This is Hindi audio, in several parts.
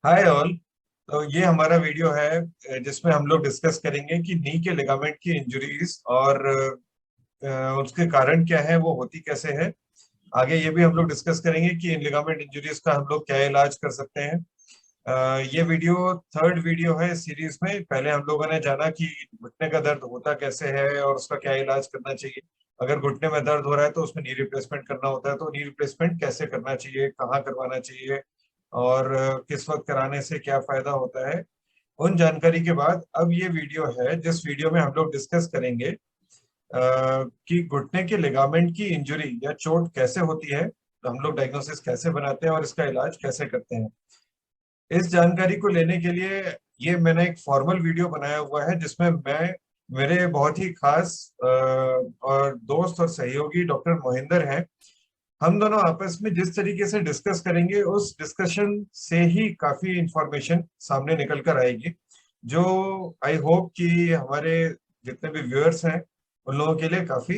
Hi all. तो ये हमारा वीडियो है जिसमें हम लोग डिस्कस करेंगे कि नी के लिगामेंट की इंजरीज और उसके कारण क्या है, वो होती कैसे है। आगे ये भी हम लोग डिस्कस करेंगे कि इन लिगामेंट इंजरीज का हम लोग क्या इलाज कर सकते हैं। ये वीडियो थर्ड वीडियो है सीरीज में। पहले हम लोगों ने जाना कि घुटने का दर्द होता कैसे है और उसका क्या इलाज करना चाहिए। अगर घुटने में दर्द हो रहा है तो उसमें नी रिप्लेसमेंट करना होता है, तो नी रिप्लेसमेंट कैसे करना चाहिए, कहाँ करवाना चाहिए और किस वक्त कराने से क्या फायदा होता है। उन जानकारी के बाद अब ये वीडियो है जिस वीडियो में हम लोग डिस्कस करेंगे कि घुटने के लिगामेंट की इंजरी या चोट कैसे होती है, तो हम लोग डायग्नोसिस कैसे बनाते हैं और इसका इलाज कैसे करते हैं। इस जानकारी को लेने के लिए ये मैंने एक फॉर्मल वीडियो बनाया हुआ है जिसमें मैं, मेरे बहुत ही खास और दोस्त और सहयोगी डॉक्टर मोहिंदर हैं। हम दोनों आपस में जिस तरीके से डिस्कस करेंगे उस डिस्कशन से ही काफी इंफॉर्मेशन सामने निकल कर आएगी, जो आई होप कि हमारे जितने भी व्यूअर्स हैं उन लोगों के लिए काफी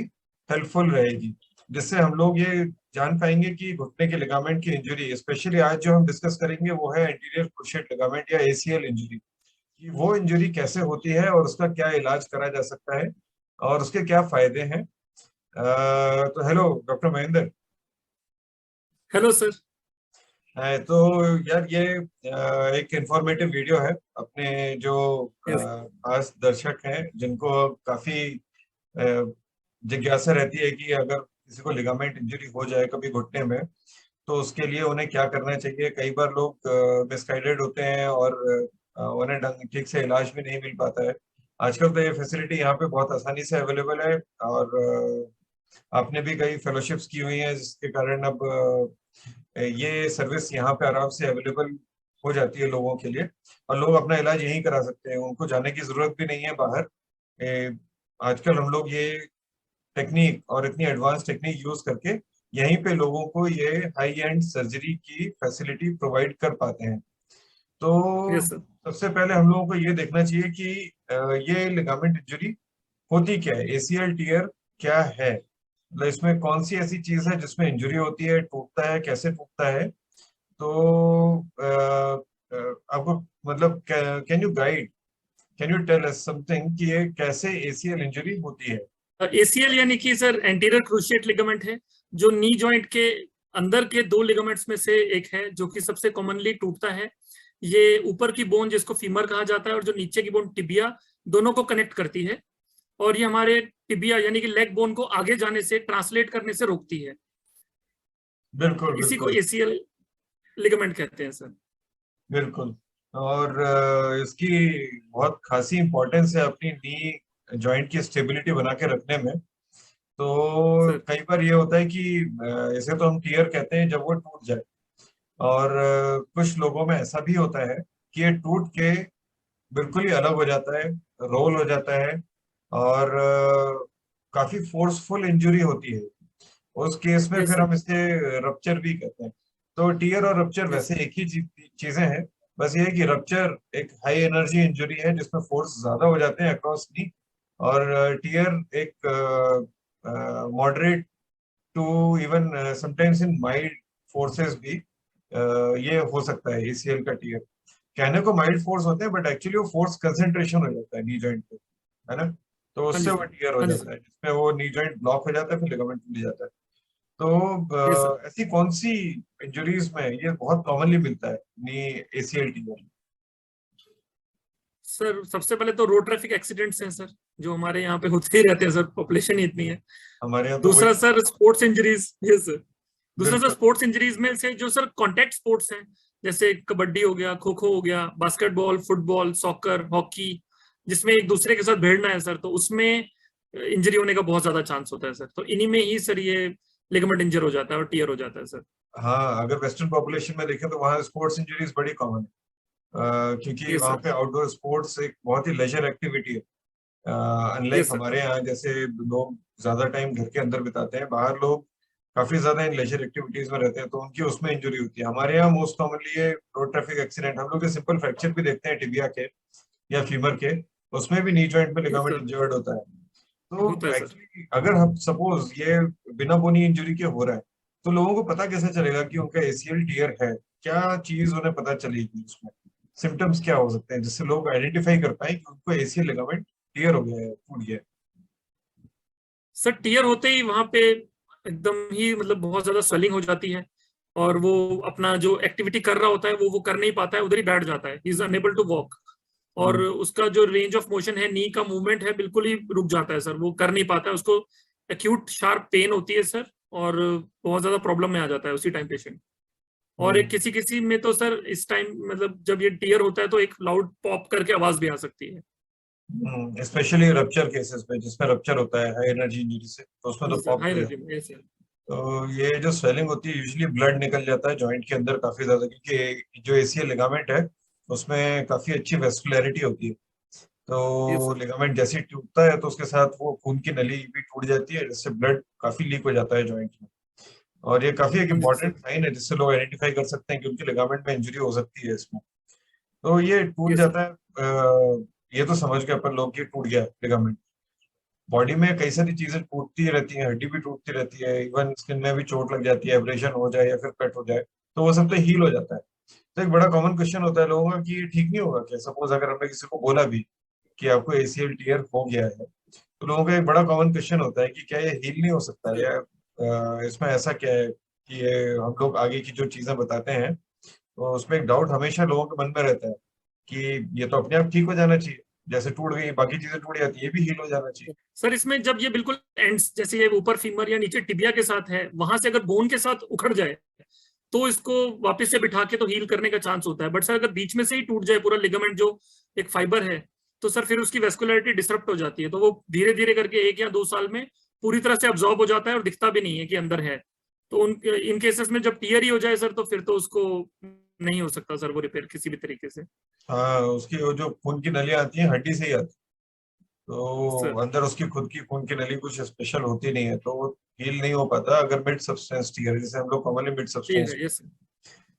हेल्पफुल रहेगी, जिससे हम लोग ये जान पाएंगे कि घुटने के लिगामेंट की इंजरी, स्पेशली आज जो हम डिस्कस करेंगे वो है एंटीरियर क्रूशिएट लिगामेंट या एसीएल इंजरी, कि वो इंजरी कैसे होती है और उसका क्या इलाज करा जा सकता है और उसके क्या फायदे हैं। तो hello doctor Mahendra. Hello sir. तो यार ये एक इंफॉर्मेटिव वीडियो है अपने जो यस। खास दर्शक हैं जिनको काफी जिज्ञासा रहती है कि अगर किसी को लिगामेंट इंजरी हो जाए कभी घुटने में तो उसके लिए उन्हें क्या करना चाहिए। कई बार लोग मिसगाइडेड होते हैं और उन्हें ठीक से इलाज भी नहीं मिल पाता है। आजकल तो ये फैसिलिटी यहाँ पे बहुत आसानी से अवेलेबल है और आपने भी कई फेलोशिप्स की हुई हैं जिसके कारण अब ये सर्विस यहाँ पे आराम से अवेलेबल हो जाती है लोगों के लिए, और लोग अपना इलाज यहीं करा सकते हैं, उनको जाने की जरूरत भी नहीं है बाहर। आजकल हम लोग ये टेक्निक और इतनी एडवांस टेक्निक यूज करके यहीं पे लोगों को ये हाई एंड सर्जरी की फैसिलिटी प्रोवाइड कर पाते हैं। तो यस सर। सबसे पहले हम लोगों को ये देखना चाहिए कि ये लिगामेंट इंजरी होती क्या है, एसीएल टीयर क्या है, मतलब इसमें कौन सी ऐसी चीज है जिसमें इंजरी होती है, टूटता है, कैसे टूटता है। तो आपको मतलब can you guide, can you tell us something कि ये कैसे एसीएल इंजरी होती है। एसीएल यानी कि सर एंटीरियर क्रूशिएट लिगामेंट है, जो नी जॉइंट के अंदर के दो लिगामेंट्स में से एक है, जो कि सबसे कॉमनली टूटता है। ये ऊपर की बोन जिसको फीमर कहा जाता है और जो नीचे की बोन टिबिया, दोनों को कनेक्ट करती है। और ये हमारे टिबिया यानी कि लेग बोन को आगे जाने से, ट्रांसलेट करने से रोकती है। बिल्कुल इसी को बिल्कुल एसीएल लिगामेंट कहते हैं सर। बिल्कुल। और इसकी बहुत खासी इंपॉर्टेंस है अपनी नी जॉइंट की स्टेबिलिटी बना के रखने में। तो सर कई बार ये होता है कि इसे तो हम टीयर कहते हैं जब वो टूट जाए, और कुछ लोगों में ऐसा भी होता है कि ये टूट के बिल्कुल ही अलग हो जाता है, रोल हो जाता है और काफी फोर्सफुल इंजरी होती है। उस केस में यस फिर सर। हम इसके रप्चर भी कहते हैं। तो टीयर और रप्चर यस। वैसे एक ही चीजें हैं, बस ये है कि रप्चर एक हाई एनर्जी इंजरी है जिसमें फोर्स ज्यादा हो जाते हैं अक्रॉस नी, और टीयर एक moderate to even sometimes in mild forces भी ये हो सकता है एसीएल का टीयर। कहने को माइल्ड फोर्स होते हैं बट एक्चुअली वो फोर्स कंसंट्रेशन हो जाता है नी जॉइंट पे, है ना। तो हाँ उससे जी वो सर। टीयर हो हाँ जी जाता सर। है जिसमें वो नी जॉइंट ब्लॉक हो जाता है, फिर लिगामेंट टूट जाता है। Yes sir. तो ऐसी कौन सी इंजरीज में ये बहुत कॉमनली मिलता है नी एसीएल टीयर। सर सबसे पहले तो रोड ट्रैफिक एक्सीडेंट्स हैं सर, जो हमारे यहाँ पे होते ही रहते हैं सर, पॉपुलेशन ही इतनी है। हमारे यहाँ तो वही। दूसरा sir sports injuries. Yes sir. दूसरा सर बिल्कुल स्पोर्ट्स इंजरीज में से जो सर कॉन्टेक्ट स्पोर्ट्स हैं, जैसे कबड्डी हो गया, खो खो हो गया, बास्केटबॉल, फुटबॉल, सॉकर, हॉकी, जिसमें एक दूसरे के साथ भिड़ना है सर, तो उसमें इंजरी होने का बहुत ज्यादा चांस होता है सर। तो इन्हीं में ही सर ये लिगामेंट इंजर हो जाता है और टीयर हो जाता है सर। हाँ, अगर वेस्टर्न पॉपुलेशन में देखें तो वहाँ स्पोर्ट्स इंजरीज बड़ी कॉमन है, क्योंकि यस वहाँ सर। पे आउटडोर स्पोर्ट्स एक बहुत ही लेजर एक्टिविटी है। Unlike yes sir. हमारे यहाँ जैसे लोग ज्यादा टाइम घर के अंदर बिताते हैं, बाहर लोग काफी ज्यादा इन लेजर एक्टिविटीज में रहते हैं तो उनकी उसमें इंजरी होती है। हमारे यहाँ मोस्ट कॉमनली ये रोड ट्रैफिक एक्सीडेंट, हम लोग ये सिंपल फ्रैक्चर भी देखते हैं टिबिया के या फीमर के, उसमें भी नी जॉइंट में यस लिगामेंट सर। इंजर्ड होता है। होता तो है सर। एक्चुअली अगर हम सपोज ये बिना बोनी इंजरी के हो रहा है तो लोगों को पता कैसे चलेगा कि उनका एसीएल टीयर है, क्या चीज उन्हें पता चलेगी उसमें। सिम्टम्स क्या हो सकते हैं जिससे लोग आइडेंटिफाई कर पाए कि उनको एसीएल लिगामेंट टियर हो गया है, टूट गया है? सर टियर होते ही वहां पे एकदम ही मतलब बहुत ज्यादा स्वेलिंग हो जाती है, और वो अपना जो एक्टिविटी कर रहा होता है वो कर नहीं पाता है, उधर ही बैठ जाता है, he is unable to walk. और उसका जो रेंज ऑफ मोशन है, नी का मूवमेंट है, बिल्कुल ही रुक जाता है सर, वो कर नहीं पाता है, उसको एक्यूट शार्प पेन होती है सर, और बहुत ज्यादा प्रॉब्लम में आ जाता है उसी टाइम पेशेंट। और एक किसी किसी में तो सर इस टाइम मतलब जब ये टीयर होता है तो एक लाउड पॉप करके आवाज भी आ सकती है। स्पेशली रप्चर केसेस में, जिसमें रप्चर होता है हाई एनर्जी इंजरी से, तो उसमें तो जी सर, पॉप हाई हो एनर्जी जाता है। में, यस सर। तो ये जो स्वेलिंग होती है, यूजुअली ब्लड निकल जाता है जॉइंट के अंदर काफी ज्यादा, क्योंकि जो एसीएल लिगामेंट है उसमें काफी अच्छी वेस्कुलैरिटी होती है। यस तो सर। लिगामेंट जैसे ही टूटता है तो उसके साथ वो खून की नली भी टूट जाती है, जिससे ब्लड काफी लीक हो जाता है जॉइंट में। और ये काफी एक हाँ जी सर। इम्पॉर्टेंट साइन है जिससे लोग आइडेंटिफाई कर सकते हैं कि उनके लिगामेंट में इंजरी हो सकती है इसमें। तो ये टूट यस सर। जाता है। ये तो समझ गए अपन लोग कि टूट गया लिगामेंट। बॉडी में कई सारी चीजें टूटती रहती हैं, हड्डी भी टूटती रहती है, इवन स्किन में भी चोट लग जाती है, एब्रेशन हो जाए या फिर कट हो जाए, तो वो सब तो हील हो जाता है। तो एक बड़ा कॉमन क्वेश्चन होता है लोगों का कि ये ठीक नहीं होगा क्या? सपोज अगर हमने किसी को बोला भी कि आपको एसीएल टीयर हो गया है, तो लोगों का एक बड़ा कॉमन क्वेश्चन होता है कि क्या ये हील नहीं हो सकता, सर या इसमें ऐसा क्या है कि ये हम लोग आगे की जो चीजें बताते हैं तो उसमें एक डाउट हमेशा लोगों के मन में रहता है कि ये तो अपने आप ठीक हो जाना चाहिए, जैसे टूट गई बाकी चीजें टूट जाती है, ये भी हील हो जाना चाहिए। सर, इसमें जब ये बिल्कुल एंड्स जैसे ये ऊपर फीमर या नीचे टिबिया के साथ है, वहां से अगर बोन के साथ उखड़ जाए तो इसको वापस से बिठा के तो हील करने का चांस होता है। बट सर अगर बीच में से ही टूट जाए पूरा लिगामेंट जो एक फाइबर है, तो सर फिर उसकी वेस्कुलरिटी डिसरप्ट हो जाती है, तो वो धीरे धीरे करके 1 या 2 साल में पूरी तरह से अब्जॉर्ब हो जाता है और दिखता भी नहीं है कि अंदर है। तो उन इन केसेस में जब टीयर ही हो जाए सर, तो फिर तो उसको नहीं हो सकता सर वो रिपेयर किसी भी तरीके से। हाँ, उसकी वो जो खून की नलियां आती हैं हड्डी से ही आती है, तो सर अंदर उसकी खुद की खून की नली कुछ स्पेशल होती नहीं है, तो वो हील नहीं हो पाता अगर मिड सब्सटेंस टीयर, जैसे हम लोग कॉमनली मिड ठीक सब्सटेंस, है, यस।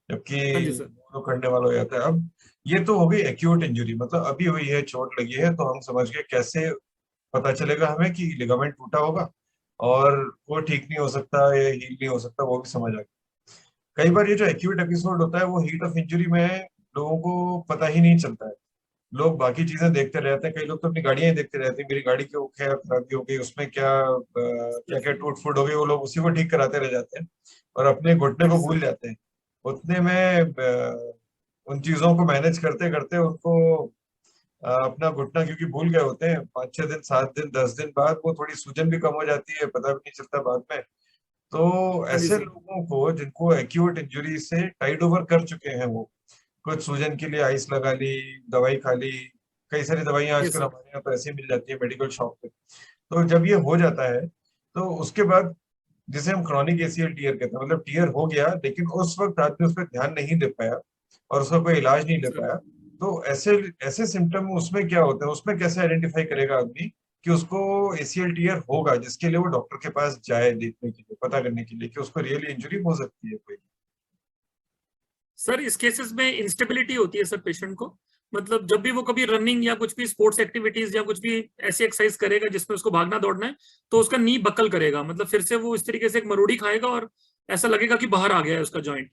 जबकि हाँ जी सर। वो करने वाला हो जाता है। अब ये तो हो गई एक्यूट इंजरी, मतलब अभी हुई है, चोट लगी है, तो हम समझ गए कैसे पता चलेगा हमें कि लिगामेंट टूटा होगा और वो ठीक नहीं हो सकता या हील नहीं हो सकता, वो भी समझ आ गया। कई बार ये जो एक्यूट एपिसोड होता है वो हीट ऑफ इंजरी में लोगों को पता ही नहीं चलता है। लोग बाकी चीजें देखते रहते हैं, कई लोग तो अपनी गाड़ियां ही देखते रहते हैं, मेरी गाड़ी की क्या खराबी हो गई, उसमें क्या क्या क्या टूट फूट हो गई, वो लोग उसी को ठीक कराते रह जाते हैं और अपने घुटने हाँ को जी भूल सर। जाते हैं। उतने में उन चीजों को मैनेज करते करते उनको अपना घुटना क्योंकि भूल गए होते हैं, 5-6 दिन 7 दिन 10 दिन बाद वो थोड़ी सूजन भी कम हो जाती है, पता भी नहीं चलता बाद में। तो हाँ जी ऐसे सर। लोगों को जिनको एक्यूट इंजरी से टाइड ओवर कर चुके हैं, वो कुछ सूजन के लिए आइस लगा ली, दवाई खा ली, कई सारी दवाइयां यस आजकल सर। हमारे यहाँ तो ऐसे ही मिल जाती है मेडिकल शॉप पे। तो जब ये हो जाता है तो उसके बाद, जिसे हम क्रॉनिक एसीएल टीयर कहते हैं, मतलब टीयर हो गया लेकिन उस वक्त आदमी उस पर ध्यान नहीं दे पाया और उसका कोई इलाज नहीं ले सर पाया, तो ऐसे ऐसे सिम्टम उसमें क्या होते हैं, उसमें कैसे आइडेंटिफाई करेगा आदमी कि उसको एसीएल टीयर होगा, जिसके लिए वो डॉक्टर के पास जाए देखने के लिए, पता करने के लिए कि उसको रियली इंजरी हो सकती है कोई। सर इस केसेस में इंस्टेबिलिटी होती है सर पेशेंट को, मतलब जब भी वो कभी रनिंग या कुछ भी स्पोर्ट्स एक्टिविटीज या कुछ भी ऐसी एक्सरसाइज करेगा जिसमें उसको भागना दौड़ना है, तो उसका नी बकल करेगा, मतलब फिर से वो इस तरीके से एक मरोड़ी खाएगा और ऐसा लगेगा कि बाहर आ गया है उसका जॉइंट,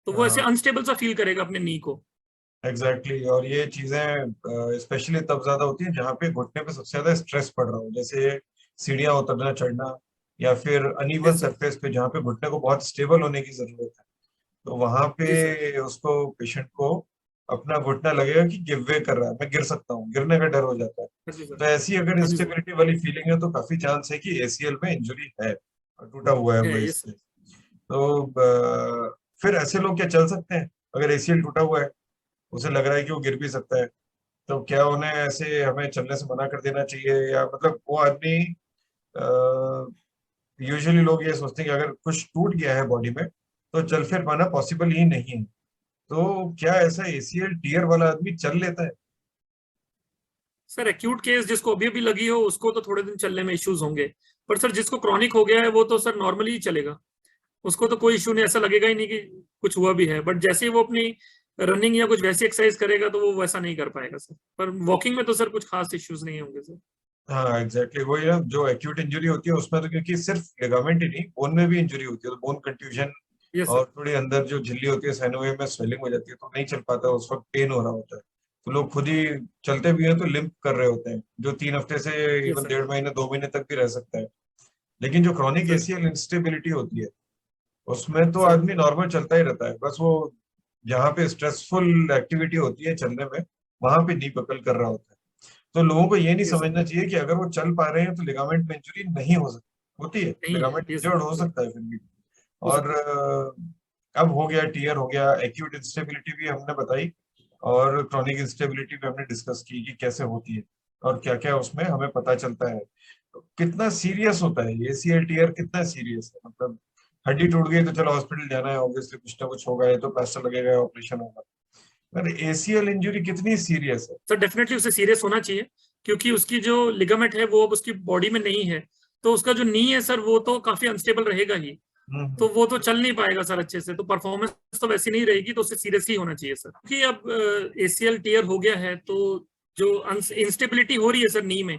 तो वो ऐसे हाँ, अनस्टेबल सा फील करेगा अपने नी को। Exactly exactly। और ये चीजें स्पेशली तब ज्यादा होती हैं जहाँ पे घुटने पे सबसे ज्यादा स्ट्रेस पड़ रहा हो, जैसे सीढ़ियाँ उतरना चढ़ना, या फिर अनइवन यस सर। सरफेस पे जहाँ पे घुटने को बहुत स्टेबल होने की जरूरत है, तो वहां जी सर। पे उसको पेशेंट को अपना घुटना लगेगा कि गिव वे कर रहा है, मैं गिर सकता हूँ, गिरने का डर हो जाता है। हाँ जी सर। तो ऐसी अगर हाँ जी सर। इंस्टेबिलिटी वाली फीलिंग है तो काफी चांस है कि एसीएल में इंजरी है और टूटा हुआ है वो है, यस इससे। सर। तो फिर ऐसे लोग क्या चल सकते हैं अगर एसीएल टूटा हुआ है, उसे लग रहा है कि वो गिर भी सकता है, तो क्या उन्हें ऐसे हमें चलने से मना कर देना चाहिए, या मतलब वो आदमी, यूजुअली लोग ये सोचते हैं कि अगर कुछ टूट गया है बॉडी में तो चल फिर पाना पॉसिबल ही नहीं है, तो क्या ऐसा एसीएल टीयर वाला आदमी चल लेता है? सर एक्यूट केस जिसको अभी अभी लगी हो उसको तो थोड़े दिन चलने में इश्यूज होंगे, पर सर जिसको क्रॉनिक हो गया है वो तो सर नॉर्मली ही चलेगा, उसको तो कोई इशू नहीं, ऐसा लगेगा ही नहीं कि कुछ हुआ भी है। बट जैसे ही वो अपनी रनिंग या कुछ वैसी एक्सरसाइज करेगा तो वो वैसा नहीं कर पाएगा सर, पर वॉकिंग में तो सर कुछ खास इश्यूज नहीं होंगे सर। हाँ, एग्जैक्टली वही ना, जो एक्यूट इंजरी होती है उसमें तो क्योंकि सिर्फ लिगामेंट ही नहीं, बोन में भी इंजरी होती है, तो बोन कंट्यूजन यस और सर। थोड़ी अंदर जो झिल्ली होती है साइनोवियम में स्वेलिंग हो जाती है, तो नहीं चल पाता, उस वक्त पेन हो रहा होता है, तो लोग खुद ही चलते भी हैं तो लिम्प कर रहे होते हैं, जो 3 हफ्ते से यस इवन सर। 1.5 महीने 2 महीने तक भी रह सकता है। लेकिन जो क्रॉनिक सर। एसीएल इंस्टेबिलिटी होती है उसमें तो सर। आदमी नॉर्मल चलता ही रहता है, बस वो जहाँ पे स्ट्रेसफुल एक्टिविटी होती है चलने में, वहां पे नी पकड़ कर रहा होता है। तो लोगों को ये नहीं यस सर। समझना चाहिए कि अगर वो चल पा रहे हैं तो लिगामेंट में इंजरी नहीं हो सकती, होती है, नहीं है। लिगामेंट यस इंजर्ड हो सर। सकता है फिर भी। हो और सकता है। अब हो गया टीयर, हो गया एक्यूट इंस्टेबिलिटी भी हमने बताई, और क्रॉनिक इंस्टेबिलिटी भी हमने डिस्कस की कि कैसे होती है और क्या क्या उसमें हमें पता चलता है। तो कितना सीरियस होता है एसीएल टीयर, कितना सीरियस है, मतलब हड्डी टूट गई तो चलो हॉस्पिटल जाना है, ऑब्वियसली कुछ ना कुछ होगा, ये तो प्लास्टर लगेगा, ऑपरेशन होगा। पर एसीएल इंजरी कितनी सीरियस है। सर डेफिनेटली उसे सीरियस होना चाहिए, क्योंकि उसकी जो लिगामेंट है वो अब उसकी बॉडी में नहीं है। तो उसका जो नी है सर वो तो काफी अनस्टेबल रहेगा ही। हम्म। तो वो तो चल नहीं पाएगा सर अच्छे से, तो परफॉर्मेंस तो वैसी नहीं रहेगी, तो उसे सीरियस ही होना चाहिए सर। क्योंकि अब एसीएल टीयर हो गया है तो जो इंस्टेबिलिटी हो रही है सर नी में,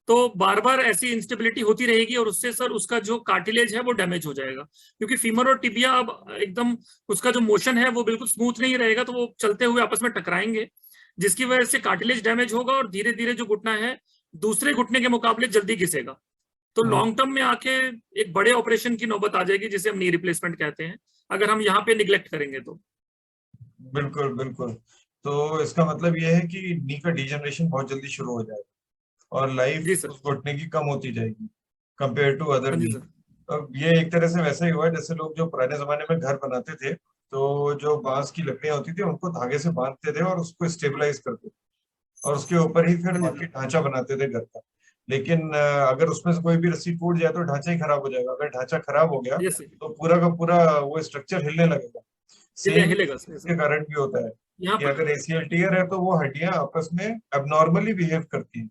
तो बार बार ऐसी इंस्टेबिलिटी होती रहेगी, और उससे सर उसका जो कार्टिलेज है वो डैमेज हो जाएगा। क्योंकि फीमर और टिबिया अब एकदम उसका जो मोशन है वो बिल्कुल स्मूथ नहीं रहेगा, तो वो चलते हुए आपस में टकराएंगे, जिसकी वजह से कार्टिलेज डैमेज होगा, और धीरे धीरे जो घुटना है दूसरे घुटने के मुकाबले जल्दी घिसेगा। तो हम्म, लॉन्ग टर्म में आके एक बड़े ऑपरेशन की नौबत आ जाएगी, जिसे हम नी रिप्लेसमेंट कहते हैं, अगर हम यहाँ पे निग्लेक्ट करेंगे तो। बिल्कुल बिल्कुल। तो इसका मतलब ये है कि नी का डिजनरेशन बहुत जल्दी शुरू हो जाएगा और लाइफ जी सर। उस घुटने की कम होती जाएगी कंपेयर टू अदर हाँ जी नी। सर। अब ये एक तरह से वैसा ही हुआ है जैसे लोग जो पुराने जमाने में घर बनाते थे, तो जो बांस की लकड़ियां होती थी उनको धागे से बांधते थे और उसको स्टेबलाइज करते थे, और उसके ऊपर ही फिर हाँ जी बाकी सर। ढांचा बनाते थे घर का। लेकिन अगर उसमें से कोई भी रस्सी टूट जाए तो ढांचा ही खराब हो जाएगा, अगर ढांचा खराब हो गया यस सर। तो पूरा का पूरा वो स्ट्रक्चर हिलने लगेगा। सेम हिलेगा सर सर। के कारण भी होता है यहाँ कि पर अगर एसीएल टीयर है तो वो हड्डियां आपस में एबनॉर्मली बिहेव करती हैं,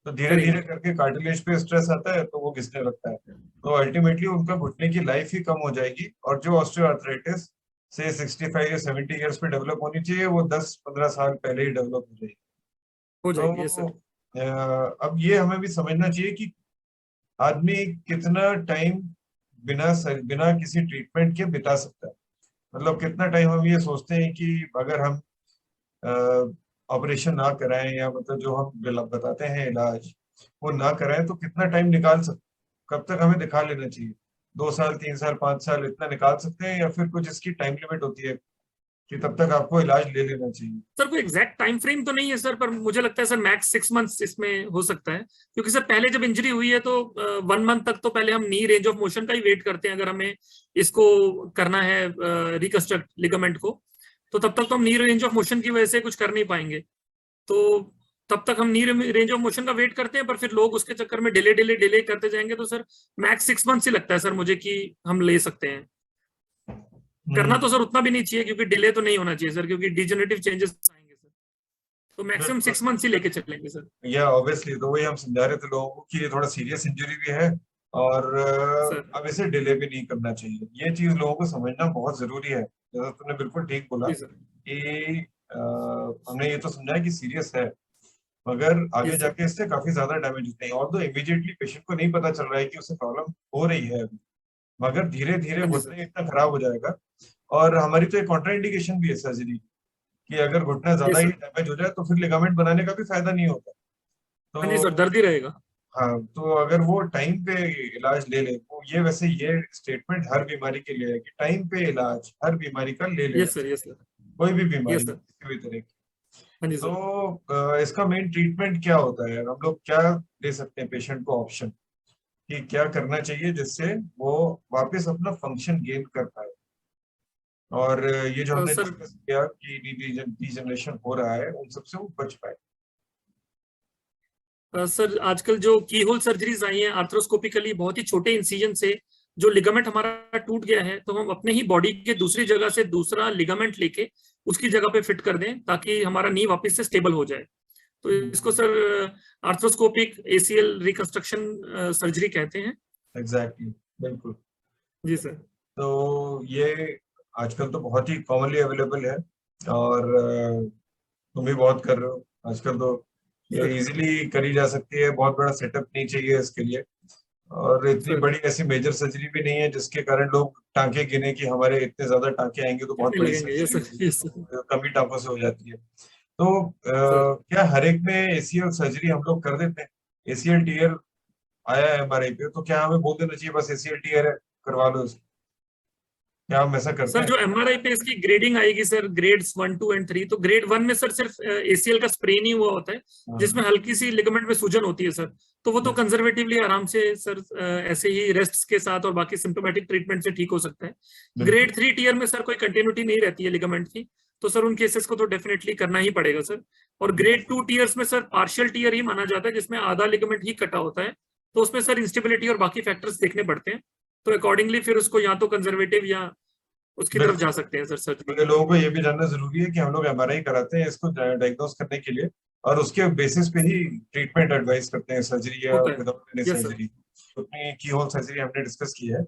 तो धीरे धीरे करेंगे। करके कार्टिलेज पे स्ट्रेस आता है तो वो घिसने लगता है। तो अल्टीमेटली उनका घुटने की लाइफ ही कम हो जाएगी, और जो ऑस्टियोआर्थराइटिस से 65 या 70 ईयर्स पे डेवलप होनी चाहिए वो 10-15 साल पहले ही डेवलप हो जाएगी। हो जाएगी। यस तो सर। अब ये हमें भी समझना चाहिए कि आदमी कितना टाइम बिना किसी ट्रीटमेंट के बिता सकता है। मतलब कितना टाइम हम ये सोचते हैं कि अगर हम ऑपरेशन ना कराएं, या मतलब जो हम बताते हैं इलाज वो ना कराएं, तो कितना टाइम निकाल सकते, कब तक हमें दिखा लेना चाहिए, 2 साल 3 साल 5 साल इतना निकाल सकते हैं, या फिर कुछ इसकी टाइम लिमिट होती है कि तब तक आपको इलाज ले लेना चाहिए। सर कोई एग्जैक्ट टाइम फ्रेम तो नहीं है सर, पर मुझे लगता है सर मैक्स 6 मंथ्स इसमें हो सकता है। क्योंकि सर पहले जब इंजरी हुई है तो 1 मंथ तक तो पहले हम नी रेंज ऑफ मोशन का ही वेट करते हैं, अगर हमें इसको करना है रिकंस्ट्रक्ट लिगामेंट को। तो तब तक तो हम नी रेंज ऑफ मोशन की वजह से कुछ कर नहीं पाएंगे। तो तब तक हम नी रेंज ऑफ मोशन का वेट करते हैं, पर फिर लोग उसके चक्कर में डिले डिले डिले करते जाएंगे, तो सर मैक्स 6 मंथ्स ही लगता है सर मुझे कि हम ले सकते हैं। करना हम्म। तो सर उतना भी नहीं चाहिए, क्योंकि डिले तो नहीं होना चाहिए सर, क्योंकि डिजेनरेटिव चेंजेस आएंगे सर। तो मैक्सिमम बिल्कुल। 6 मंथ्स ही लेके चलेंगे सर। या ऑब्वियसली, तो वही हम समझा रहे थे लोगों को कि ये थोड़ा सीरियस इंजरी भी है, और सर। अब इसे डिले भी नहीं करना चाहिए, ये चीज लोगों को समझना बहुत जरूरी है। जैसा तुमने बिल्कुल ठीक बोला जी सर। कि हमने ये तो समझा कि सीरियस है, मगर आगे यस सर। जाके इससे काफी ज्यादा डैमेज होते हैं, और तो इमीडिएटली पेशेंट को नहीं पता चल रहा है कि उसे प्रॉब्लम हो रही है अभी, मगर धीरे धीरे हाँ जी घुटना सर। इतना खराब हो जाएगा। और हमारी तो एक कॉन्ट्राइंडिकेशन भी है सर्जरी कि अगर घुटना ज्यादा यस ही सर। डैमेज हो जाए तो फिर लिगामेंट बनाने का भी फायदा नहीं होता। हाँ जी सर, तो दर्द ही रहेगा। हाँ, तो अगर वो टाइम पे इलाज ले ले, तो ये वैसे ये स्टेटमेंट हर बीमारी के लिए है कि टाइम पे इलाज हर बीमारी का ले लेना यस सर। चाहिए, यस सर। कोई भी बीमारी यस हो सर। किसी भी तरह की। हाँ जी सर। तो इसका मेन ट्रीटमेंट क्या होता है, हम लोग क्या दे सकते हैं पेशेंट को ऑप्शन, कि क्या करना चाहिए जिससे वो वापस अपना फंक्शन गेन कर पाए, और ये जो हमने सर डिस्कस किया कि डिजनरेशन हो रहा है उन सबसे वो बच पाए। सर आजकल जो की होल सर्जरीज आई हैं आर्थ्रोस्कोपिकली, बहुत ही छोटे इंसिजन से जो लिगामेंट हमारा टूट गया है, तो हम अपने ही बॉडी के दूसरी जगह से दूसरा लिगामेंट लेके उसकी जगह पे फिट कर दें, ताकि हमारा नी वापस से स्टेबल हो जाए। तो इसको sir arthroscopic ACL reconstruction surgery कहते हैं। एग्जैक्टली, बिल्कुल। जी सर। तो ये आजकल तो बहुत ही कॉमनली अवेलेबल है, और तुम भी बहुत कर रहे हो आजकल, तो ये सर। इजीली करी जा सकती है, बहुत बड़ा सेटअप नहीं चाहिए इसके लिए। और इतनी सर बड़ी ऐसी मेजर सर्जरी भी नहीं है जिसके कारण लोग टांके गिने कि हमारे इतने ज्यादा टांके आएंगे तो बहुत कितने बड़ी लगेंगे? ये सर्जरी सर, होगी, ये सर। तो कम ही टांकों से हो जाती है। तो सर क्या हर एक में एसीएल सर्जरी हम लोग कर देते हैं? एसीएल टीयर आया है एमआरआई पे तो क्या हमें बोल देना चाहिए बस एसीएल टीयर है, करवा लो इसको? क्या हम ऐसा करते सर हैं? जो एमआरआई पे इसकी ग्रेडिंग आएगी सर, ग्रेड्स 1, 2 एंड 3। तो ग्रेड 1 में सर सिर्फ एसीएल का स्प्रे नहीं हुआ होता है, जिसमें हाँ, हल्की सी लिगामेंट में सूजन होती है सर। तो वो तो बिल्कुल कंजर्वेटिवली आराम से सर ऐसे ही रेस्ट के साथ और बाकी सिम्टोमेटिक ट्रीटमेंट से ठीक हो सकता है। बिल्कुल। ग्रेड 3 टीयर में सर कोई कंटिन्यूटी नहीं रहती है लिगामेंट की, तो सर उन केसेस को तो डेफिनेटली करना ही पड़ेगा सर। और ग्रेड 2 टीयर्स में सर पार्शियल टीयर ही माना जाता है, जिसमें आधा लिगामेंट ही कटा होता है। तो उसमें सर इंस्टेबिलिटी और बाकी फैक्टर्स देखने पड़ते हैं। तो अकॉर्डिंगली फिर उसको या तो कंजर्वेटिव या उसकी तरफ जा बिल्कुल सकते हैं सर सर्जरी क्योंकि की लोगों तरफ। को ये भी जानना जरूरी है कि हम लोग एमआरआई कराते हैं इसको डायग्नोस करने के लिए, और उसके बेसिस पे ही ट्रीटमेंट एडवाइस करते हैं, सर्जरी या होता है। Without any yes sir. Surgery. अपनी की होल सर्जरी हमने डिस्कस की है।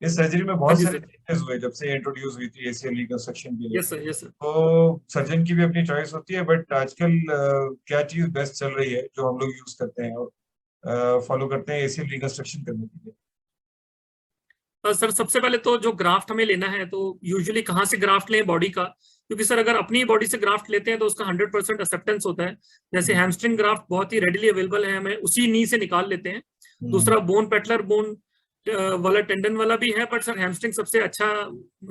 इस सर्जरी में हाँ बहुत जी सारे सर। चेंजेस हुए जब से इंट्रोड्यूस हुई थी एसीएल रिकंस्ट्रक्शन के लिए। Yes sir, yes sir. तो सर्जन की भी अपनी चॉइस होती है, बट आजकल क्या चीज बेस्ट चल रही है जो हम लोग यूज करते हैं और फॉलो करते हैं एसीएल रिकंस्ट्रक्शन करने के लिए? सर सबसे पहले तो जो ग्राफ्ट हमें लेना है, तो यूजुअली कहाँ से ग्राफ्ट लें बॉडी का? क्योंकि सर अगर अपनी बॉडी से ग्राफ्ट लेते हैं तो उसका 100% एक्सेप्टेंस होता है। जैसे हैमस्ट्रिंग ग्राफ्ट बहुत ही रेडिली अवेलेबल है, हमें उसी नी से निकाल लेते हैं। हम्म, दूसरा बोन पेटलर बोन वाला टेंडन वाला भी है, बट सर हैमस्ट्रिंग सबसे अच्छा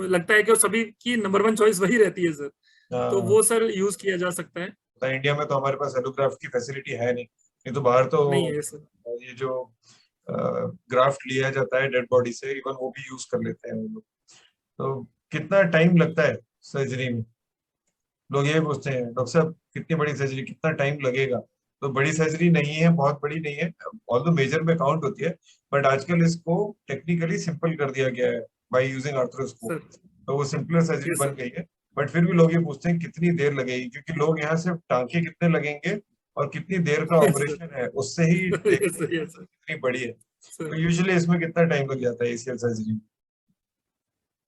लगता है कि वो सभी की नंबर 1 चॉइस वही रहती है सर। तो हाँ, वो सर यूज किया जा सकता है। तो इंडिया में तो हमारे पास एलोग्राफ्ट की फैसिलिटी है नहीं, नहीं तो बाहर तो नहीं है सर। ये जो ग्राफ्ट लिया जाता है डेड बॉडी से, इवन वो भी यूज कर लेते हैं वो लोग। तो कितना टाइम लगता है सर्जरी में? लोग ये पूछते हैं डॉक्टर साहब कितनी बड़ी सर्जरी, कितना टाइम लगेगा? तो बड़ी सर्जरी नहीं है, बहुत बड़ी नहीं है, ऑल्दो मेजर में काउंट होती है, बट आजकल इसको टेक्निकली सिंपल कर दिया गया है बाय यूजिंग आर्थ्रोस्कोप। सर तो वो सिंपलर सर्जरी यस बन सर। गई है। बट फिर भी लोग ये पूछते हैं कितनी देर लगेगी, क्योंकि लोग यहाँ से टांके कितने लगेंगे और कितनी देर का यस सर। ऑपरेशन है उससे ही यस देखते सर, हैं यस सर। कितनी बड़ी है। सर तो यूजुअली इसमें कितना टाइम लग जाता है एसीएल सर्जरी में?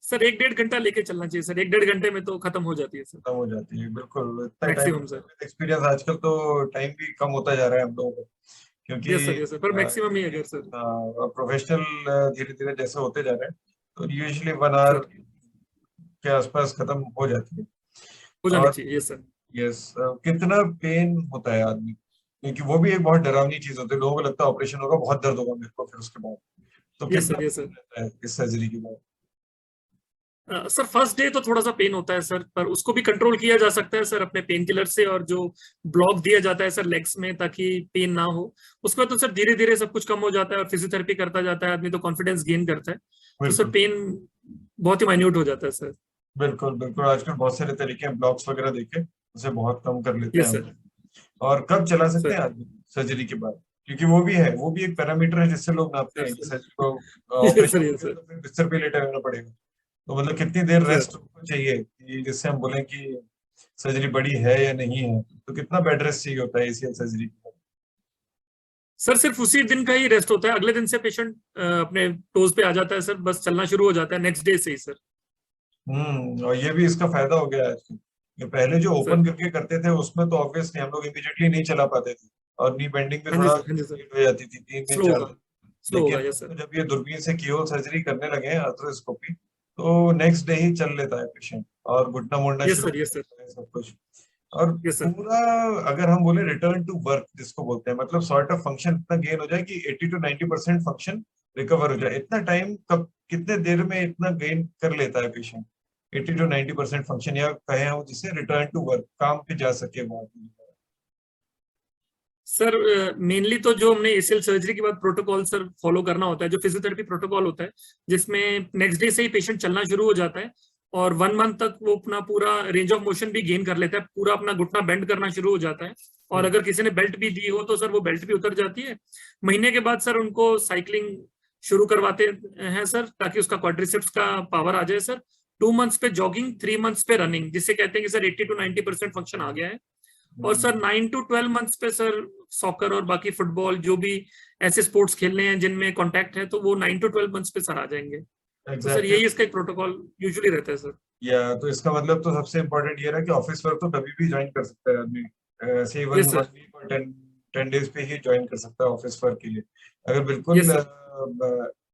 सर 1-1.5 घंटा लेके चलना चाहिए सर, 1-1.5 घंटे में तो खत्म हो जाती है सर। खत्म हो जाती है, बिल्कुल इतना टाइम। Maximum sir. एक्सपीरियंस आजकल तो टाइम भी कम होता जा रहा है हम लोगों का, क्योंकि यस सर, पर मैक्सिमम ही अगर सर। प्रोफेशनल धीरे धीरे जैसे होते जा रहे हैं, तो यूजुअली 1 आवर सर के आसपास खत्म हो जाती है। हो जानी और चाहिए, यस सर। यस, कितना पेन होता है आदमी, क्योंकि वो भी एक बहुत डरावनी चीज होती है, लोगों को लगता है ऑपरेशन होगा बहुत दर्द होगा मेरे को फिर उसके बाद। तो यस कितना सर, यस पेन सर। रहता है इस सर्जरी के बाद? सर फर्स्ट डे तो थोड़ा सा पेन होता है सर, पर उसको भी कंट्रोल किया जा सकता है सर अपने पेन किलर से, और जो ब्लॉक दिया जाता है सर लेग्स में ताकि पेन ना हो। उसके बाद तो सर धीरे धीरे सब कुछ कम हो जाता है, और फिजियोथेरेपी करता जाता है आदमी तो कॉन्फिडेंस गेन करता है। तो सर बिल्कुल पेन बहुत ही माइन्यूट हो जाता है सर। बिल्कुल बिल्कुल, आजकल बहुत सारे तरीके हैं ब्लॉक्स वगैरह देके उसे बहुत कम कर लेते हैं यस हम। सर। और कब चला सकते हैं सर आदमी सर्जरी के बाद? क्योंकि वो भी है, वो भी एक पैरामीटर है जिससे लोग नापते सर हैं कि सर सर्जरी को यस ऑपरेशन सर, हो यस गया सर। तो फिर बिस्तर पे लेटा रहना पड़ेगा। तो मतलब कितनी देर सर रेस्ट चाहिए कि जिससे हम बोलें कि सर्जरी बड़ी है या नहीं है? तो कितना बेड रेस्ट चाहिए होता है एसीएल सर्जरी के बाद? सर सिर्फ उसी दिन का ही रेस्ट होता है, अगले दिन से पेशेंट अपने टोज पे आ जाता है सर, बस चलना शुरू हो जाता है नेक्स्ट डे से ही सर। और ये भी इसका फायदा हो गया है आजकल। ये पहले जो सर ओपन करके करते थे उसमें तो ऑब्वियसली हम लोग इमीडिएटली नहीं चला पाते थे, और नी बेंडिंग भी हाँ जी थोड़ा सर, हाँ जी सर। लेट हो जाती थी, 3 दिन स्लो 4 दिन। होगा, स्लो होगा, लेकिन यस सर। अब जब ये दूरबीन से कीहोल सर्जरी करने लगे हैं आर्थ्रोस्कोपी, तो नेक्स्ट डे ही चल लेता है पेशेंट और घुटना मोड़ना यस शुरू सर, कर यस सर। देता है सब कुछ। और यस सर। पूरा, अगर हम बोले रिटर्न टू वर्क जिसको बोलते हैं, मतलब सॉर्ट ऑफ फंक्शन इतना गेन हो जाए कि 80 to 90% फंक्शन रिकवर हो जाए, इतना टाइम कब, कितने देर में इतना गेन कर लेता है पेशेंट? 80 to 90% फंक्शन, या कहें हम जिसे रिटर्न टू वर्क, काम पे जा सके वो। सर मेनली तो जो हमने एसीएल सर्जरी के बाद प्रोटोकॉल सर फॉलो करना होता है, जो फिजियोथेरेपी प्रोटोकॉल होता है, जिसमें नेक्स्ट डे से ही पेशेंट चलना शुरू हो जाता है, और 1 मंथ तक वो अपना पूरा रेंज ऑफ मोशन भी गेन कर लेता है, पूरा अपना घुटना बेंड करना शुरू हो जाता है। और हम्म, अगर किसी ने बेल्ट भी दी हो तो सर वो बेल्ट भी उतर जाती है। महीने के बाद सर उनको साइकिलिंग शुरू करवाते हैं सर, ताकि उसका क्वाड्रिसेप्स का पावर आ जाए सर। 2 मंथ्स पे जॉगिंग, 3 मंथ्स पे रनिंग, जिससे कहते हैं कि सर 80 to 90% फंक्शन आ गया है। और सर 9 to 12 मंथ्स पे सर सॉकर और बाकी फुटबॉल जो भी ऐसे स्पोर्ट्स खेलने हैं जिनमें कांटेक्ट है, तो वो 9 to 12 मंथ्स पे सर आ जाएंगे। तो सर एग्जैक्टली। यही इसका एक प्रोटोकॉल यूजुअली रहता है सर। या तो इसका मतलब तो सबसे इम्पोर्टेंट ये रहा कि ऑफिस वर्क तो कभी भी ज्वाइन कर सकता है आदमी, ऐसे इवन यस सर। 1 वीक और 10 10 डेज पे ही ज्वाइन कर सकता है ऑफिस वर्क के लिए। अगर बिल्कुल यस सर।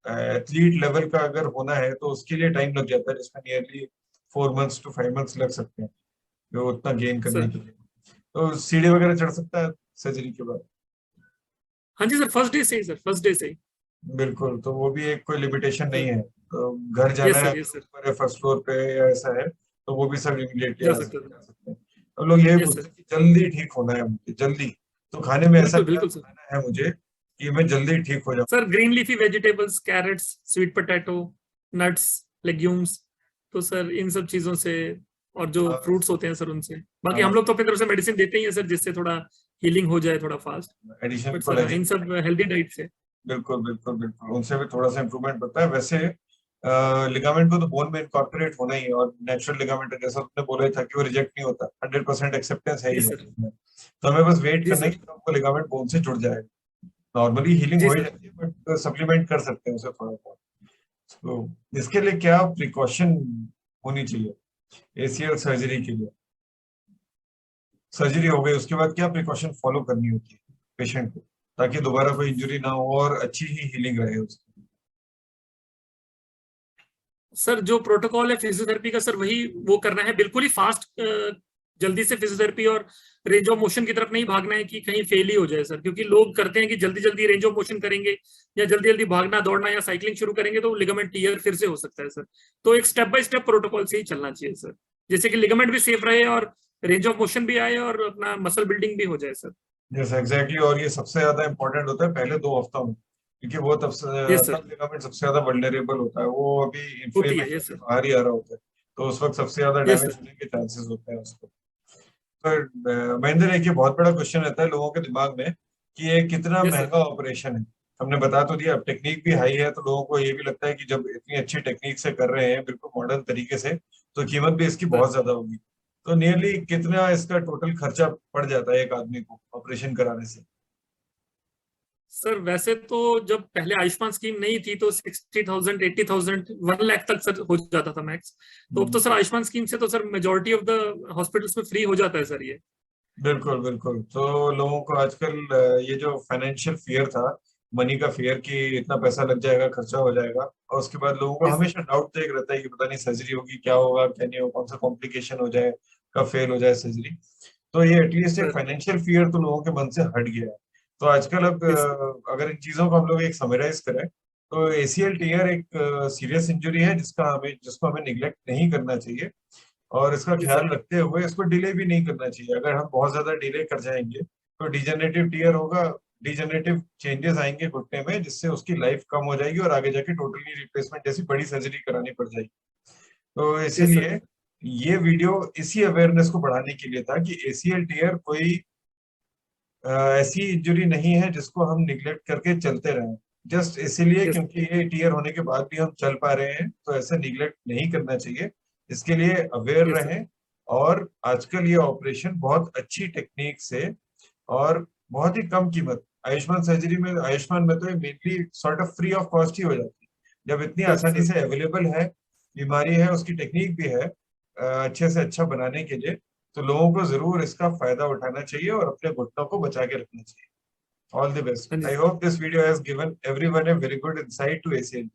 एथलीट लेवल का अगर होना है तो उसके लिए टाइम लग जाता है, जिसमें नियरली 4 मंथ्स to 5 मंथ्स लग सकते हैं वो उतना गेन करने सर। के लिए। तो सीढ़ी वगैरह चढ़ सकता है सर्जरी के बाद? हाँ जी सर, फर्स्ट डे से ही सर, फर्स्ट डे से ही। बिल्कुल, तो वो भी एक कोई लिमिटेशन नहीं सर है, तो घर जाना यस है सर, अगर यस सर, ऊपर है फर्स्ट फ्लोर पे या ऐसा है तो वो भी सब इमीडिएटली जा आ सकते जा हैं। सकते हैं। तो लोग यही यस पूछते सर, हैं कि जल्दी ठीक होना है मुझे, जल्दी, तो खाने में ऐसा बिल्कुल क्या बिल्कुल सर। खाना है मुझे कि मैं जल्दी ठीक हो जाऊं? Sir green leafy vegetables, carrots, sweet potato, nuts, legumes, तो सर इन सब चीजों से, और जो हाँ फ्रूट्स होते हैं सर उनसे। बाकी हाँ, हम लोग तो अपनी तरफ से मेडिसिन देते ही हैं सर, जिससे थोड़ा हीलिंग हो जाए थोड़ा फास्ट। एडिशन बट सर हाँ, इन कोलेजन, सब हेल्दी डाइट से। बिल्कुल बिल्कुल बिल्कुल, उनसे भी थोड़ा सा इंप्रूवमेंट होता है। वैसे लिगामेंट को तो बोन में इनकॉर्पोरेट होना ही है, और नेचुरल लिगामेंट जैसा तुमने बोला था कि वो रिजेक्ट नहीं होता, 100% एक्सेप्टेंस है ही जी है सर। उसमें। तो हमें बस वेट जी करना है सर। कि आपको लिगामेंट बोन से जुड़ जाए। नॉर्मली हीलिंग जी हो ही सर। जाती है, बट सप्लीमेंट कर सकते हैं उसे थोड़ा बहुत। तो इसके लिए क्या प्रिकॉशन होनी चाहिए एसीएल सर्जरी के लिए? सर्जरी हो गई उसके बाद क्या प्रिकॉशन फॉलो करनी होती है पेशेंट को, ताकि दोबारा कोई इंजरी ना हो और अच्छी ही हीलिंग रहे उसकी? सर जो प्रोटोकॉल है फिजियोथेरेपी का सर, वही वो करना है, बिल्कुल ही फास्ट, जल्दी से फिजियोथेरेपी और रेंज ऑफ मोशन की तरफ नहीं भागना है कि कहीं फेल ही हो जाए सर, क्योंकि लोग करते हैं कि जल्दी जल्दी रेंज ऑफ मोशन करेंगे या जल्दी जल्दी भागना दौड़ना या साइकिलिंग शुरू करेंगे तो लिगामेंट टीयर फिर से हो सकता है सर। तो एक स्टेप बाय स्टेप प्रोटोकॉल से ही चलना चाहिए सर, जैसे कि लिगामेंट भी सेफ रहे और रेंज ऑफ मोशन भी आए और अपना मसल बिल्डिंग भी हो जाए सर। यस एग्जैक्टली, और ये सबसे ज्यादा इंपॉर्टेंट होता है पहले 2 हफ्तों में, क्योंकि वो यस सर। तब लिगामेंट सबसे ज्यादा वल्नरेबल होता है, वो अभी होती है, इन्फ्लेमेशन यस से सर। बाहर ही आ रहा होता है, तो उस वक्त सबसे ज्यादा यस डैमेज सर। होने के चांसेस होते हैं उसको। पर महेंद्र, एक ये बहुत बड़ा क्वेश्चन रहता है लोगों के दिमाग में कि ये कितना यस सर। महंगा ऑपरेशन है। हमने बता तो दिया, अब टेक्निक भी हाई है तो लोगों को ये भी लगता है कि जब इतनी अच्छी टेक्निक से कर रहे हैं बिल्कुल मॉडर्न तरीके से, तो कीमत भी इसकी सर बहुत ज्यादा होगी। तो नियरली कितना इसका टोटल खर्चा पड़ जाता है एक आदमी को ऑपरेशन कराने से? सर वैसे तो जब पहले आयुष्मान स्कीम नहीं थी तो 60,000, 80,000, 1 लाख तक सर हो जाता था मैक्स। तो अब तो हम्म, सर आयुष्मान स्कीम से तो sir majority of the hospitals में फ्री हो जाता है सर ये। बिल्कुल बिल्कुल। तो लोगों को आजकल ये जो फाइनेंशियल फियर था, मनी का फियर कि इतना पैसा लग जाएगा, खर्चा हो जाएगा, और उसके बाद लोगों को जी सर। हमेशा डाउट तो एक रहता है कि पता नहीं सर्जरी होगी, क्या होगा क्या नहीं होगा, कौन सा कॉम्प्लिकेशन हो जाए, कब फेल हो जाए सर्जरी। तो ये एटलीस्ट एक सर फाइनेंशियल फियर तो लोगों के मन से हट गया है। तो आजकल अब यस अगर इन चीजों को हम लोग एक समराइज करें, तो एसीएल टीयर एक सीरियस इंजरी है जिसको हमें निग्लेक्ट नहीं करना चाहिए, और इसका जी ख्याल सर। रखते हुए इसको डिले भी नहीं करना चाहिए। अगर हम बहुत ज्यादा डिले कर जाएंगे तो डिजेनरेटिव टीयर होगा, डिजेनरेटिव चेंजेस आएंगे घुटने में, जिससे उसकी लाइफ कम हो जाएगी और आगे जाके टोटली रिप्लेसमेंट जैसी बड़ी सर्जरी करानी पड़ जाएगी। तो यस सर। इसीलिए ये वीडियो इसी अवेयरनेस को बढ़ाने के लिए था कि एसीएल टीयर कोई ऐसी इंजरी नहीं है जिसको हम निग्लेक्ट करके चलते रहें। जस्ट इसीलिए यस क्योंकि ये टीयर होने के बाद भी हम चल पा रहे हैं, तो ऐसे निग्लेक्ट नहीं करना चाहिए। इसके लिए अवेयर यस सर। रहें। और आजकल ये ऑपरेशन बहुत अच्छी टेक्निक से और बहुत ही कम कीमत, आयुष्मान में तो ये mainly sort of free of cost ही हो जाती है। जब इतनी सर आसानी सर से अवेलेबल है, बीमारी है, उसकी टेक्निक भी है अच्छे से अच्छा बनाने के लिए, तो लोगों को जरूर इसका फायदा उठाना चाहिए और अपने घुटनों को बचा के रखना चाहिए। All the best. हाँ जी आई sir. Hope this video has given everyone a very good insight to ACL.